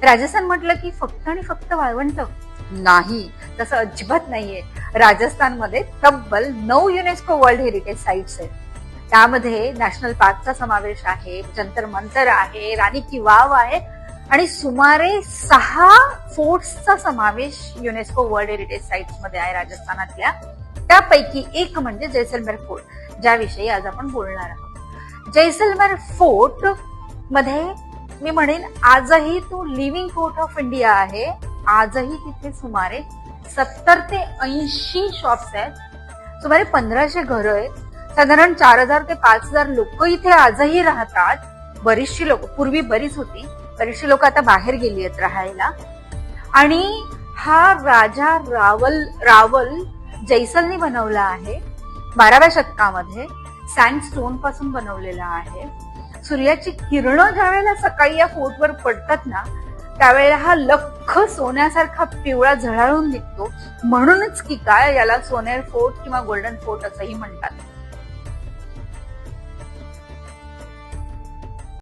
राजस्थान म्हटलं की फक्त आणि फक्त वाळवंट नाही, तसं अजिबात नाहीये. राजस्थानमध्ये तब्बल 9 युनेस्को वर्ल्ड हेरिटेज साइट्स आहेत. त्यामध्ये नॅशनल पार्कचा समावेश आहे, जंतर मंतर आहे, राणी की वाव आहे आणि सुमारे 6 फोर्ट्सचा समावेश युनेस्को वर्ल्ड हेरिटेज साइट्स मध्ये आहे राजस्थानातल्या. त्यापैकी एक म्हणजे जैसलमेर फोर्ट, ज्याविषयी आज आपण बोलणार आहोत. जैसलमेर फोर्ट मध्ये मी म्हणेन आजही तो लिव्हिंग फोर्ट ऑफ इंडिया आहे. आजही तिथे सुमारे 70 ते 80 शॉप्स आहेत, सुमारे 1500 घरं आहेत, साधारण 4000 ते 5000 लोक इथे आजही राहतात. बरीचशी लोक, पूर्वी बरीच होती, बरीचशी लोक आता बाहेर गेली आहेत राहायला. आणि हा राजा रावल जैसलने बनवला आहे. 12व्या शतकामध्ये सँडस्टोन पासून बनवलेला आहे. सूर्याची किरणं ज्यावेळेला सकाळी या फोर्टवर पडतात ना, त्यावेळेला हा लख्ख सोन्यासारखा पिवळा झळाळून निघतो. म्हणूनच की काय याला सोनेर फोर्ट किंवा गोल्डन फोर्ट असंही म्हणतात.